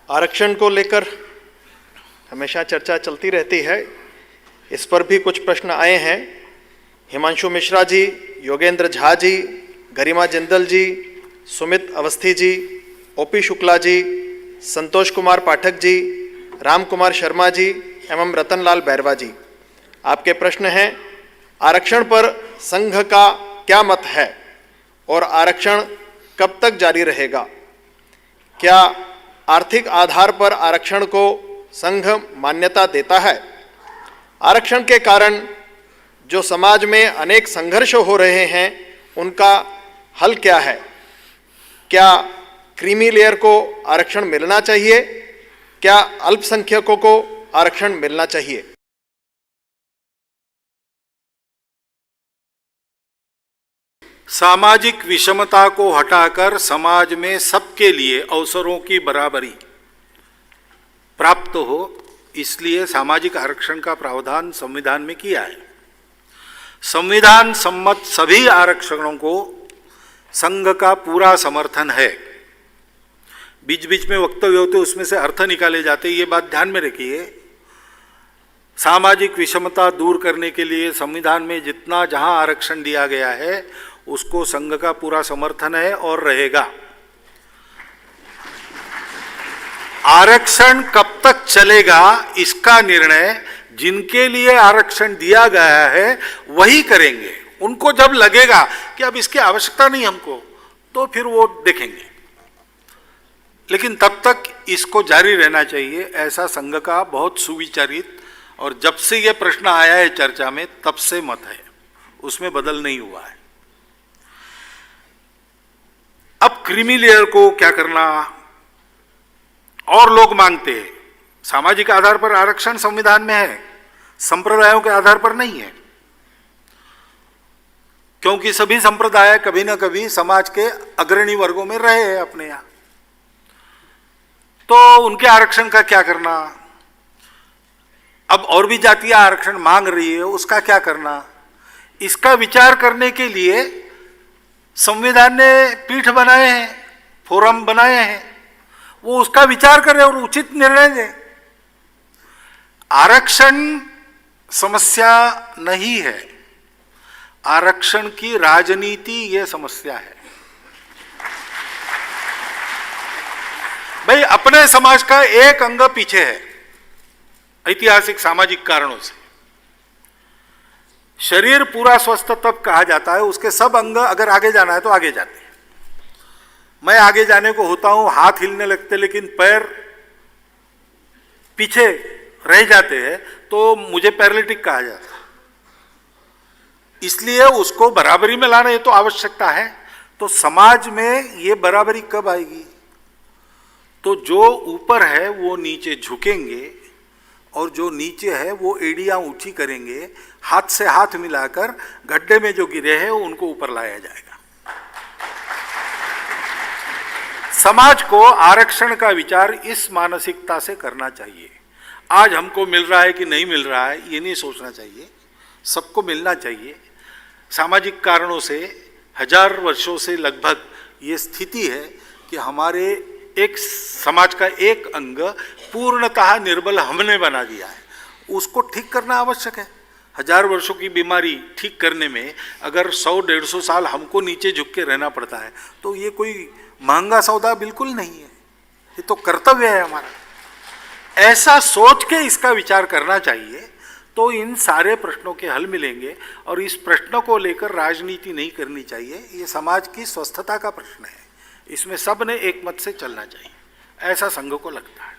आरक्षण को लेकर हमेशा चर्चा चलती रहती है। इस पर भी कुछ प्रश्न आए हैं। हिमांशु मिश्रा जी, योगेंद्र झा जी, गरिमा जिंदल जी, सुमित अवस्थी जी, ओपी शुक्ला जी, संतोष कुमार पाठक जी, राम कुमार शर्मा जी एवं रतनलाल बैरवा जी। आपके प्रश्न हैं, आरक्षण पर संघ का क्या मत है और आरक्षण कब तक जारी रहेगा? क्या आर्थिक आधार पर आरक्षण को संघ मान्यता देता है? आरक्षण के कारण जो समाज में अनेक संघर्ष हो रहे हैं, उनका हल क्या है? क्या क्रीमी लेयर को आरक्षण मिलना चाहिए? क्या अल्पसंख्यकों को आरक्षण मिलना चाहिए? सामाजिक विषमता को हटाकर समाज में सबके लिए अवसरों की बराबरी प्राप्त हो, इसलिए सामाजिक आरक्षण का प्रावधान संविधान में किया है। संविधान सम्मत सभी आरक्षणों को संघ का पूरा समर्थन है। बीच बीच में वक्तव्य होते उसमें से अर्थ निकाले जाते, ये बात ध्यान में रखिए। सामाजिक विषमता दूर करने के लिए संविधान में जितना जहां आरक्षण दिया गया है उसको संघ का पूरा समर्थन है और रहेगा। आरक्षण कब तक चलेगा इसका निर्णय जिनके लिए आरक्षण दिया गया है वही करेंगे। उनको जब लगेगा कि अब इसकी आवश्यकता नहीं हमको, तो फिर वो देखेंगे, लेकिन तब तक इसको जारी रहना चाहिए, ऐसा संघ का बहुत सुविचारित और जब से यह प्रश्न आया है चर्चा में तब से मत है, उसमें बदल नहीं हुआ है। अब क्रीमी लेयर को क्या करना? और लोग मांगते हैं सामाजिक आधार पर आरक्षण संविधान में है, संप्रदायों के आधार पर नहीं है, क्योंकि सभी संप्रदाय कभी ना कभी समाज के अग्रणी वर्गों में रहे हैं अपने यहां, तो उनके आरक्षण का क्या करना? अब और भी जातियां आरक्षण मांग रही है, उसका क्या करना? इसका विचार करने के लिए संविधान ने पीठ बनाए हैं, फोरम बनाए हैं, वो उसका विचार करें और उचित निर्णय दें। आरक्षण समस्या नहीं है, आरक्षण की राजनीति ये समस्या है। भाई अपने समाज का एक अंग पीछे है ऐतिहासिक सामाजिक कारणों से। शरीर पूरा स्वस्थ तब कहा जाता है, उसके सब अंग अगर आगे जाना है तो आगे जाते हैं। मैं आगे जाने को होता हूं, हाथ हिलने लगते लेकिन पैर पीछे रह जाते हैं, तो मुझे पैरालिटिक कहा जाता है। इसलिए उसको बराबरी में लाना ये तो आवश्यकता है। तो समाज में ये बराबरी कब आएगी? तो जो ऊपर है वो नीचे झुकेंगे और जो नीचे है वो एड़ियां ऊंची करेंगे, हाथ से हाथ मिलाकर गड्ढे में जो गिरे हैं उनको ऊपर लाया जाएगा। समाज को आरक्षण का विचार इस मानसिकता से करना चाहिए। आज हमको मिल रहा है कि नहीं मिल रहा है ये नहीं सोचना चाहिए, सबको मिलना चाहिए। सामाजिक कारणों से 1000 वर्षों से लगभग ये स्थिति है कि हमारे एक समाज का एक अंग पूर्णतः निर्बल हमने बना दिया है, उसको ठीक करना आवश्यक है। 1000 वर्षों की बीमारी ठीक करने में अगर 100-150 साल हमको नीचे झुक के रहना पड़ता है तो ये कोई महंगा सौदा बिल्कुल नहीं है, ये तो कर्तव्य है हमारा। ऐसा सोच के इसका विचार करना चाहिए, तो इन सारे प्रश्नों के हल मिलेंगे। और इस प्रश्नों को लेकर राजनीति नहीं करनी चाहिए, ये समाज की स्वस्थता का प्रश्न है, इसमें सब ने एक मत से चलना चाहिए, ऐसा संघ को लगता है।